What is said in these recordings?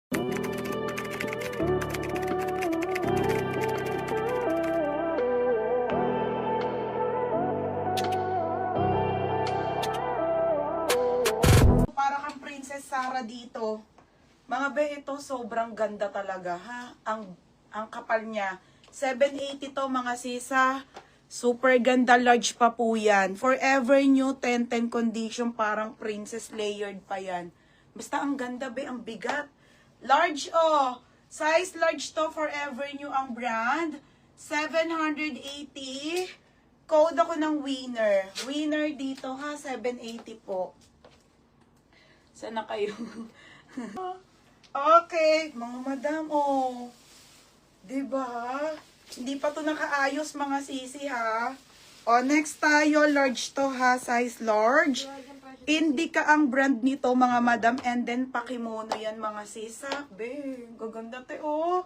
Para kang Princess Sarah dito. Mga be, ito sobrang ganda talaga ha. Ang kapal niya. 780 to mga sisa. Super ganda, large pa po yan. Forever new 10-10 condition, parang princess layered pa yan. Basta ang ganda be, ang bigat. Large oh. Size large to, forever new ang brand. 780. Code ako ng winner. Winner dito ha, 780 po. Sana kayo? Okay, mga madam, oh. Diba? Hindi pa to nakaayos, mga sisi, ha? O, next tayo, large to, ha? Size large. Indica ang brand nito, mga madam. And then, pakimono yan, mga sisa. Be, gaganda te, oh.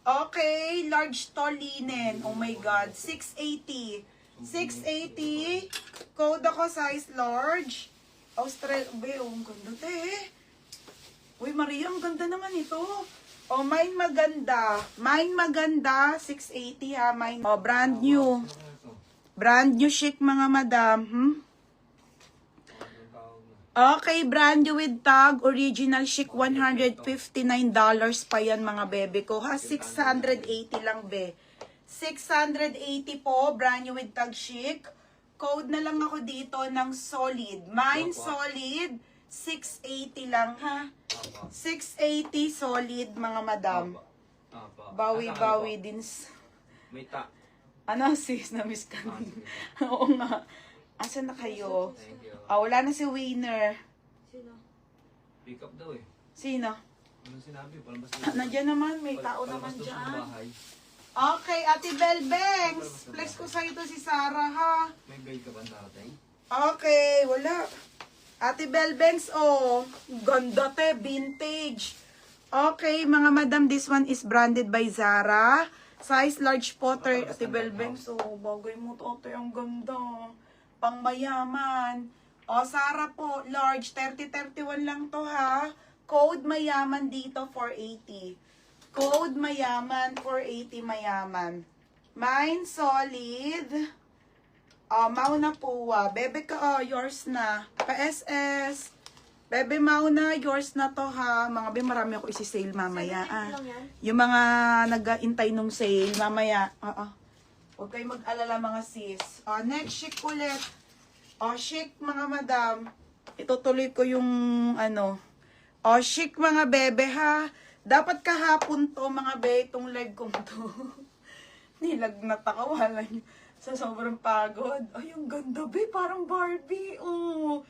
Okay, large to, linen. Oh my God, 680. 680. Code ako, size large. Australia, be, oh, ang ganda te. Uy, Maria, ang ganda naman ito. Oh, mine maganda. Mine maganda. 680 ha. Mine. Oh, brand new. Brand new chic mga madam. Okay, brand new with tag. Original chic. $159 pa yan mga bebe ko ha. 680 lang be. 680 po. Brand new with tag chic. Code na lang ako dito ng solid. Mine solid. 680 lang ha. 680 solid mga madam. Bawi-bawi din. May ta. Ano sis, na-miss ka nun. Oo nga. Asan na kayo? Wala na si winner. Sino? Pick up daw eh. Sino? Anong sinabi? Palabas Nandiyan naman, may tao naman dyan. Okay, Ate Belbengs. Flex ko sa ito si Sarah ha. May bail ka ba narating? Okay, wala. Ate Belbengs, oh. Ganda te, vintage. Okay, mga madam, this one is branded by Zara. Size large potter. Ate Belbengs, oh. Bagay mo to, ate. Ang ganda. Pang mayaman. Oh, Zara po, large. 30-31 lang to, ha. Code mayaman dito, 480. Code mayaman, 480 mayaman. Mine solid. Mauna po, bebe ka, yours na. Pa-SS. Bebe, mauna, yours na to, ha. Mga be, marami ako isi-sale mamaya, Yung mga nag-aintay nung sale, mamaya. Huwag kayo mag-alala, mga sis. Next, chic ulit. Chic, mga madam. Itutuloy ko yung, chic, mga bebe, ha. Dapat kahapon to, mga be, itong leg kong to. Nilagnat ako, wala nyo. Sa sobrang pagod. Ay, ang ganda, be. Parang Barbie. Oh.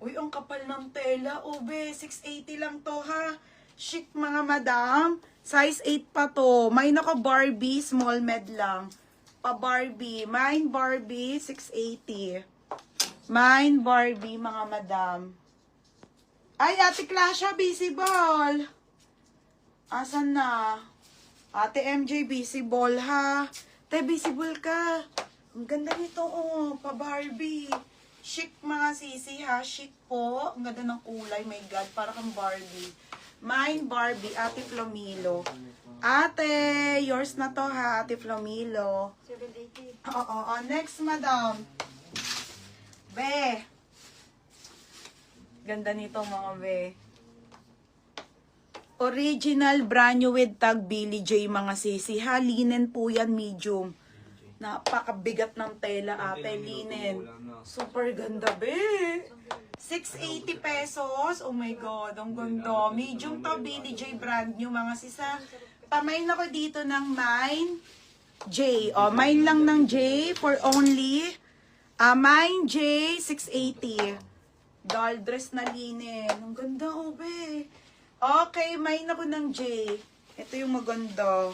Uy, ang kapal ng tela. Oh, be. 680 lang to, ha. Chic, mga madam. Size 8 pa to. Mine ako Barbie. Small med lang. Pa-Barbie. Mine Barbie. 680. Mine Barbie, mga madam. Ay, Ate Clasha, visible. Asan na? Ate MJ, visible, ha. Te, visible ka. Ang ganda nito, oh. Pa-Barbie. Chic, mga sisi, ha. Chic po. Ang ganda ng kulay. My God, para kang Barbie. Mine, Barbie. Ate Flomilo. Ate, yours na to, ha. Ate Flomilo. 780. Oo. Next, madam. Be. Ganda nito, mga be. Original brand new with tag Billy J, mga sisi, ha. Linen po yan, medium. Napakabigat ng tela, ate. Linen. Super ganda, be. 680 pesos. Oh my God, ang ganda. Medium to, Billy J brand new, mga sisa. Pamain ako dito ng Mine J. Mine lang ng J for only Mine J, 680. Doll dress na linen. Ang ganda, be. Okay, mine ako ng J. Ito yung maganda.